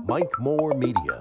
Mike Moore Media.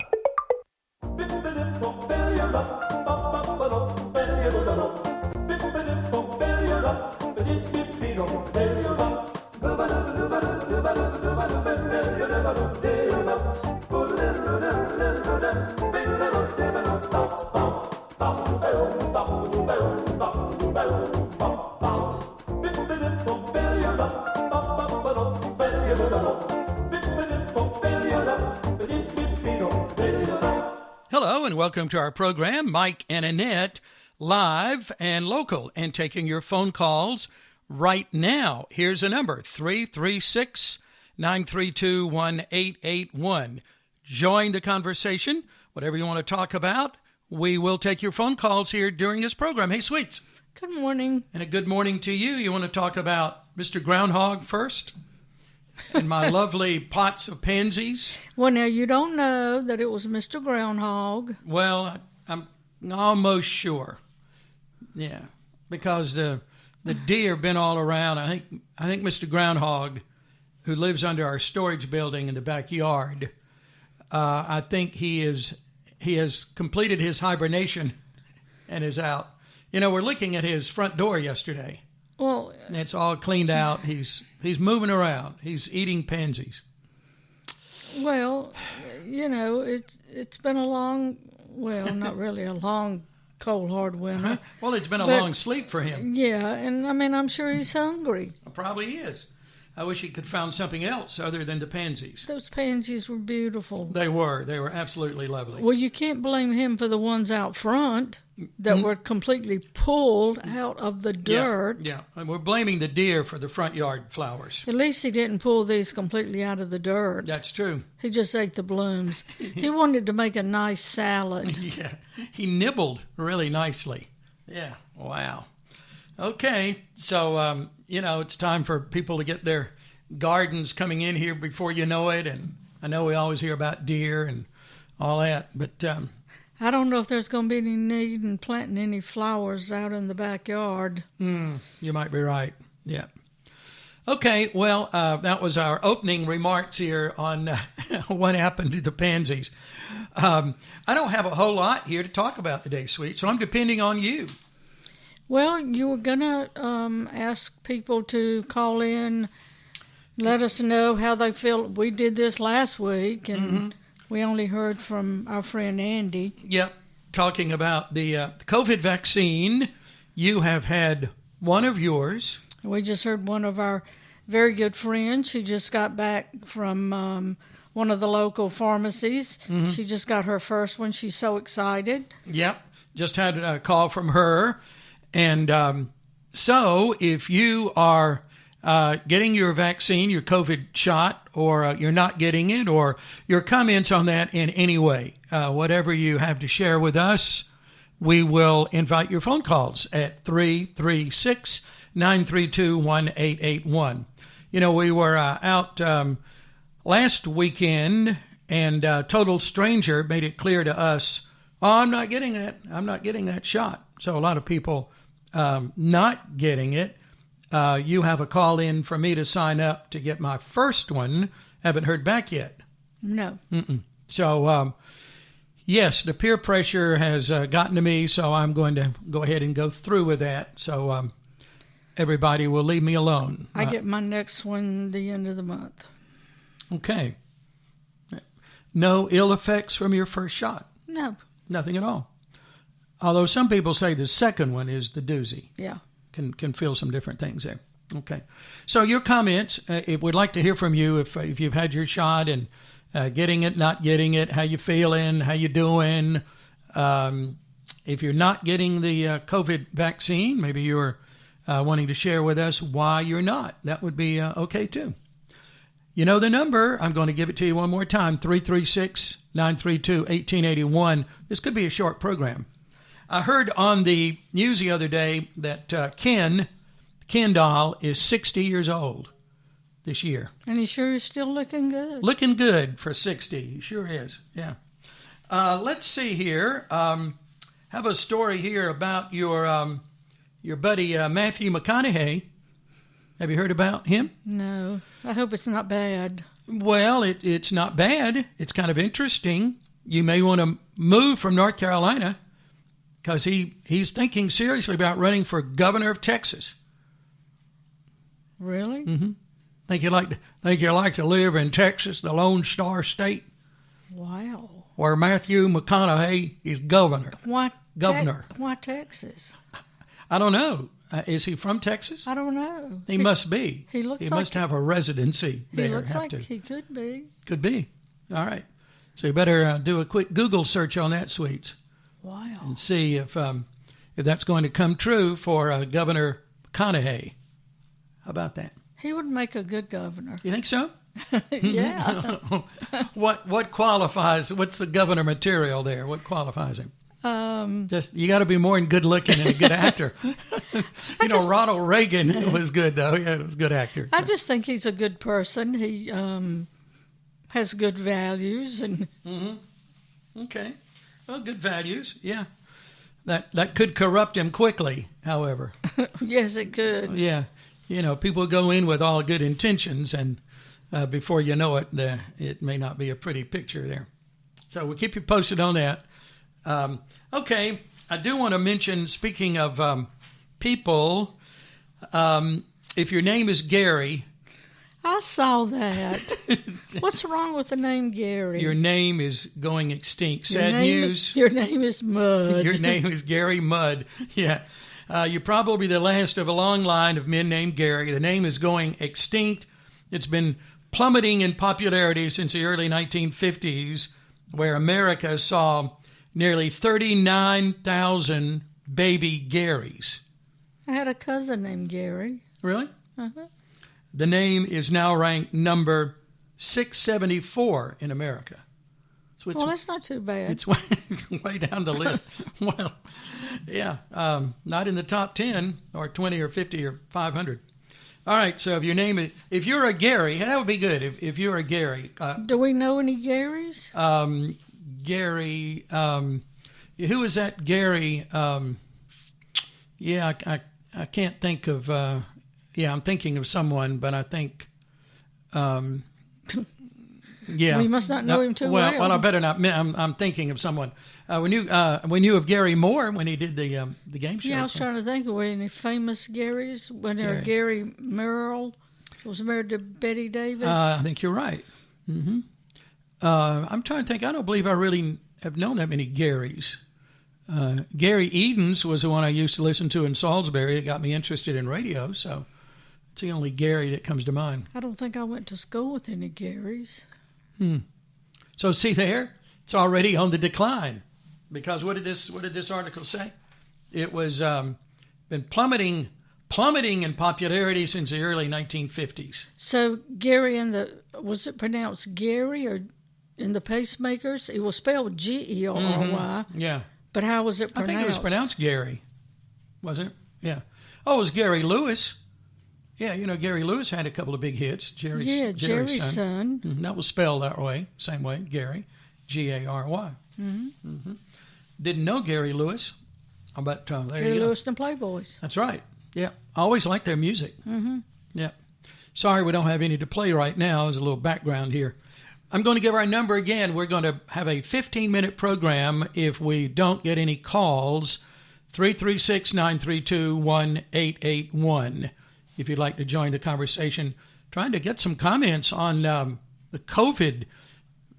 Hello and welcome to our program, Mike and Annette, live and local, and taking your phone calls right now. Here's a number, 336-932-1881. Join the conversation, whatever you want to talk about. We will take your phone calls here during this program. Hey, sweets. Good morning. And a good morning to you. You want to talk about Mr. Groundhog first? And my lovely pots of pansies? Well, now, you don't know that it was Mr. Groundhog. Well, I'm almost sure. Yeah, because the deer been all around. I think Mr. Groundhog, who lives under our storage building in the backyard, I think he has completed his hibernation and is out. You know, we're looking at his front door yesterday. Well, it's all cleaned out. He's moving around. He's eating pansies. Well, you know, it's been a long, well, not really a long, cold, hard winter. Well, it's been a long sleep for him. Yeah, and I mean, I'm sure he's hungry. Probably is. I wish he could found something else other than the pansies. Those pansies were beautiful. They were absolutely lovely. Well, you can't blame him for the ones out front that were completely pulled out of the dirt. Yeah, and we're blaming the deer for the front yard flowers. At least he didn't pull these completely out of the dirt. That's true. He just ate the blooms. He wanted to make a nice salad. Yeah, he nibbled really nicely. Yeah, wow. Okay, so, it's time for people to get their gardens coming in here before you know it. And I know we always hear about deer and all that, but I don't know if there's going to be any need in planting any flowers out in the backyard. You might be right, yeah. Okay, well, that was our opening remarks here on what happened to the pansies. I don't have a whole lot here to talk about today, sweet, so I'm depending on you. Well, you were going to ask people to call in, let us know how they feel. We did this last week, and we only heard from our friend Andy. Yep, talking about the COVID vaccine. You have had one of yours. We just heard one of our very good friends. She just got back from one of the local pharmacies. She just got her first one. She's so excited. Yep, just had a call from her. And so if you are getting your vaccine, your COVID shot, or you're not getting it, or your comments on that in any way, whatever you have to share with us, we will invite your phone calls at 336-932-1881. You know, we were out last weekend, and a total stranger made it clear to us, I'm not getting it. I'm not getting that shot. So a lot of people not getting it. You have a call in for me to sign up to get my first one. Haven't heard back yet. No. So, yes, the peer pressure has gotten to me, so I'm going to go ahead and go through with that. So everybody will leave me alone. I get my next one the end of the month. Okay. No ill effects from your first shot? No. Nothing at all. Although some people say the second one is the doozy. Yeah. Can feel some different things there. Okay. So your comments, we'd like to hear from you if you've had your shot and getting it, not getting it, how you feeling, how you doing. If you're not getting the COVID vaccine, maybe you're wanting to share with us why you're not. That would be okay too. You know the number. I'm going to give it to you one more time, 336-932-1881. This could be a short program. I heard on the news the other day that Ken doll is 60 years old this year. And he sure is still looking good. Looking good for 60. He sure is, yeah. Let's see here. Have a story here about your buddy Matthew McConaughey. Have you heard about him? No. I hope it's not bad. Well, it's not bad. It's kind of interesting. You may want to move from North Carolina because he's thinking seriously about running for governor of Texas. Really? Mm-hmm. Think you like to live in Texas, the Lone Star State? Wow. Where Matthew McConaughey is governor. Why Why Texas? I don't know. Is he from Texas? I don't know. He must be. He looks. He like must have a residency there. He looks like he could be. Could be. All right. So you better do a quick Google search on that, Sweets. Wow. And see if that's going to come true for Governor McConaughey. How about that? He would make a good governor. You think so? Yeah. What qualifies? What's the governor material there? What qualifies him? Just you got to be more than good looking and a good actor. Ronald Reagan was good though. Yeah, he was a good actor. So. I just think he's a good person. He has good values and. Mm-hmm. Okay. Well, good values. Yeah. That could corrupt him quickly. However. Yes, it could. Yeah. People go in with all good intentions, and before you know it, it may not be a pretty picture there. So we'll keep you posted on that. Okay, I do want to mention, speaking of people, if your name is Gary... I saw that. What's wrong with the name Gary? Your name is going extinct. Sad news. Your name is Mud. Your name is Gary Mudd. Yeah. You're probably the last of a long line of men named Gary. The name is going extinct. It's been plummeting in popularity since the early 1950s, where America saw nearly 39,000 baby Garys. I had a cousin named Gary. Really? Uh-huh. The name is now ranked number 674 in America. Well, that's not too bad. It's way down the list. Well, yeah, not in the top 10 or 20 or 50 or 500. All right, so if you're a Gary, that would be good. If you're a Gary. Do we know any Garys? Gary, who is that Gary? Yeah, I can't think of, I'm thinking of someone, but I think, yeah. We must not know him too well. Well, I better not. I'm thinking of someone. We knew of Gary Moore when he did the game show. Yeah, I was trying to think of any famous Garys. When there Gary Merrill was married to Betty Davis. I think you're right. Mm-hmm. I'm trying to think. I don't believe I really have known that many Garys. Gary Edens was the one I used to listen to in Salisbury. It got me interested in radio, so it's the only Gary that comes to mind. I don't think I went to school with any Garys. So see there, it's already on the decline, because what did this article say? It was been plummeting in popularity since the early 1950s. So Gary was it pronounced Gary or in the pacemakers? It was spelled Gery. Mm-hmm. Yeah. But how was it pronounced? I think it was pronounced Gary. Was it? Yeah. Oh, it was Gary Lewis. Yeah, Gary Lewis had a couple of big hits. Jerry's son. Mm-hmm. That was spelled that way, same way, Gary, Gary. Mm-hmm. Mm-hmm. Didn't know Gary Lewis, but there Gary you go. Lewis and Playboys. That's right. Yeah, I always liked their music. Mm-hmm. Yeah. Sorry we don't have any to play right now. There's a little background here. I'm going to give our number again. We're going to have a 15-minute program if we don't get any calls. 336-932-1881. If you'd like to join the conversation, trying to get some comments on the COVID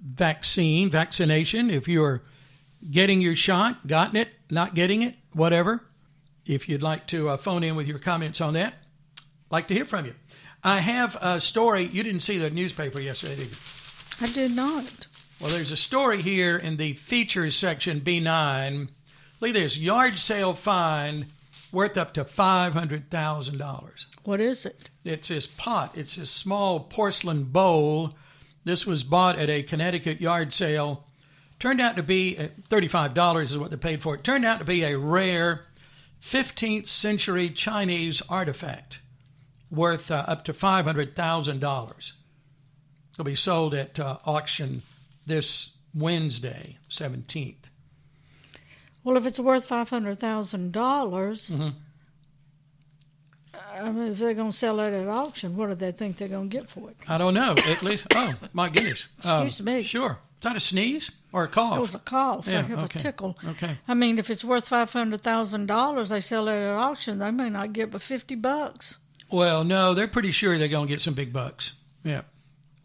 vaccination. If you're getting your shot, gotten it, not getting it, whatever. If you'd like to phone in with your comments on that, I'd like to hear from you. I have a story. You didn't see the newspaper yesterday, did you? I did not. Well, there's a story here in the features section, B9. Look at this, yard sale find worth up to $500,000. What is it? It's this pot. It's this small porcelain bowl. This was bought at a Connecticut yard sale. Turned out to be $35 is what they paid for it. Turned out to be a rare 15th century Chinese artifact worth up to $500,000. It'll be sold at auction this Wednesday, 17th. Well, if it's worth $500,000, mm-hmm. I mean, if they're going to sell it at auction, what do they think they're going to get for it? I don't know. At least, oh, my goodness. Excuse me. Sure. Is that a sneeze or a cough? It was a cough. Yeah, I have okay. a tickle. Okay. I mean, if it's worth $500,000, they sell it at auction, they may not get but $50. Well, no, they're pretty sure they're going to get some big bucks. Yeah.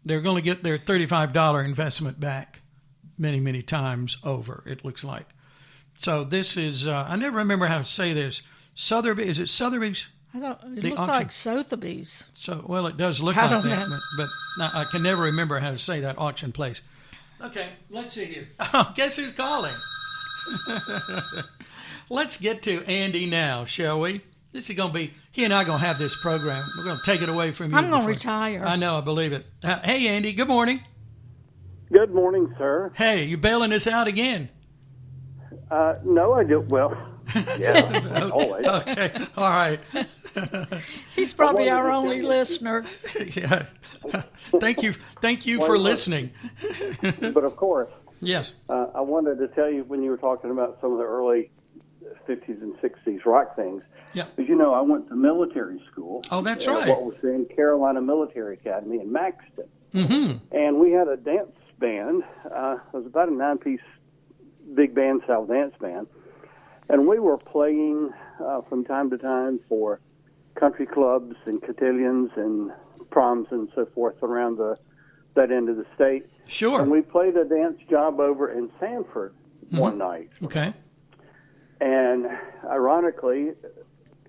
They're going to get their $35 investment back many, many times over, it looks like. So this is, I never remember how to say this. Is it Sotheby's? I thought it The looks auction. like Sotheby's. So, well, it does look I like don't that, know. but I can never remember how to say that auction place. Okay, let's see here. Oh, guess who's calling? Let's get to Andy now, shall we? This is going to be, he and I are going to have this program. We're going to take it away from you. I'm going to before- retire. I know, I believe it. Hey, Andy, good morning. Good morning, sir. Hey, you bailing us out again? No, I do. Well, yeah, always. Okay, all right. He's probably I wanted our to only tell you- listener. Yeah. Thank you for listening. But of course, Yes. I wanted to tell you when you were talking about some of the early 50s and 60s rock things. Yeah. Because, you know, I went to military school. Oh, that's at right. What was then Carolina Military Academy in Maxton. Mm-hmm. And we had a dance band. It was about a 9-piece big band style dance band. And we were playing from time to time for country clubs and cotillions and proms and so forth around that end of the state. Sure. And we played a dance job over in Sanford one night. Okay. And ironically,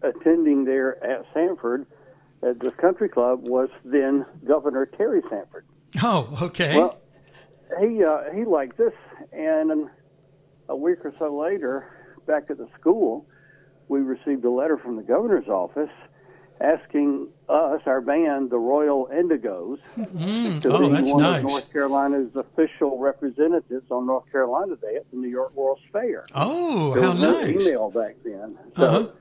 attending there at Sanford at the country club was then Governor Terry Sanford. Oh, okay. Well, he liked this, and a week or so later, back at the school, we received a letter from the governor's office asking us, our band, the Royal Indigos, to Oh, be that's one nice. of North Carolina's official representatives on North Carolina Day at the New York World's Fair. Oh, There how was no nice. email back then. So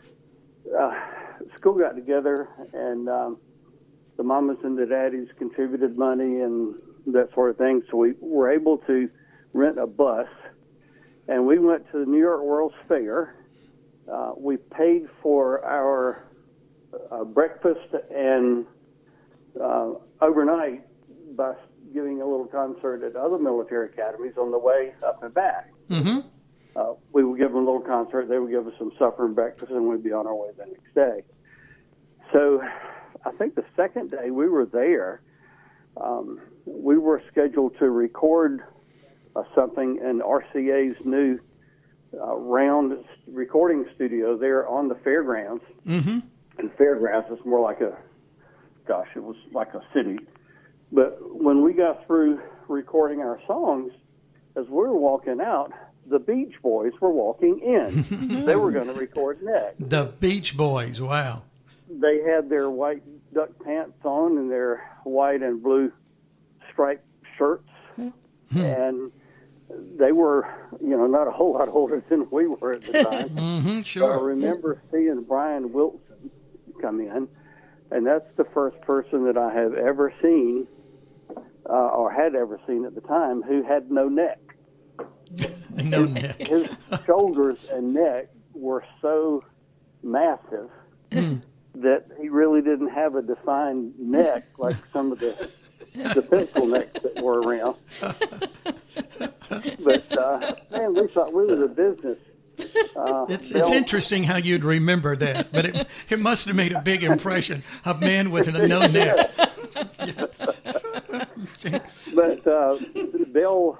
school got together, and the mamas and the daddies contributed money and that sort of thing. So we were able to rent a bus, and we went to the New York World's Fair. We paid for our breakfast and overnight by giving a little concert at other military academies on the way up and back. Mm-hmm. We would give them a little concert. They would give us some supper and breakfast, and we'd be on our way the next day. So I think the second day we were there, we were scheduled to record something in RCA's new round recording studio there on the fairgrounds. Mm-hmm. And fairgrounds is more like it was like a city. But when we got through recording our songs, as we were walking out, the Beach Boys were walking in. They were going to record next. The Beach Boys. Wow. They had their white duck pants on and their white and blue striped shirts. And they were, not a whole lot older than we were at the time. Mm-hmm. I Sure. remember seeing Brian Wilson come in, and that's the first person that I have ever seen, or had ever seen at the time, who had no neck. No neck. His shoulders and neck were so massive that he really didn't have a defined neck like some of the pencil necks that were around. But, man, we thought we were the business. It's interesting how you'd remember that, but it must have made a big impression. A man with a no neck. But Bell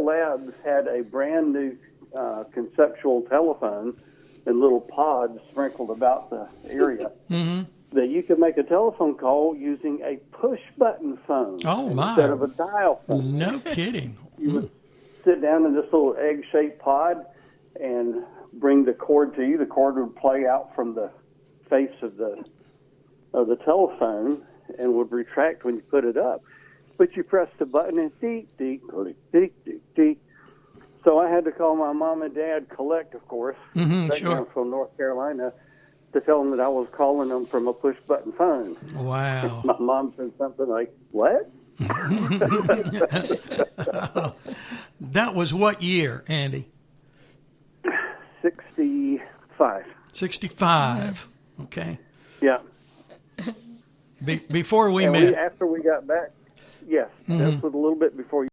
Labs had a brand new conceptual telephone in little pods sprinkled about the area that you could make a telephone call using a push-button phone Oh, my. instead of a dial phone. No kidding. You would sit down in this little egg-shaped pod and bring the cord to you. The cord would play out from the face of the telephone and would retract when you put it up. But you press the button and deek, deek, deek, deek, deek, deek. So I had to call my mom and dad, collect, of course, back sure. down from North Carolina, to tell them that I was calling them from a push-button phone. Wow. My mom said something like, "What?" That was what year, Andy? 65. 65. Okay. Yeah. Before we and met. after we got back, yes, that was a little bit before you.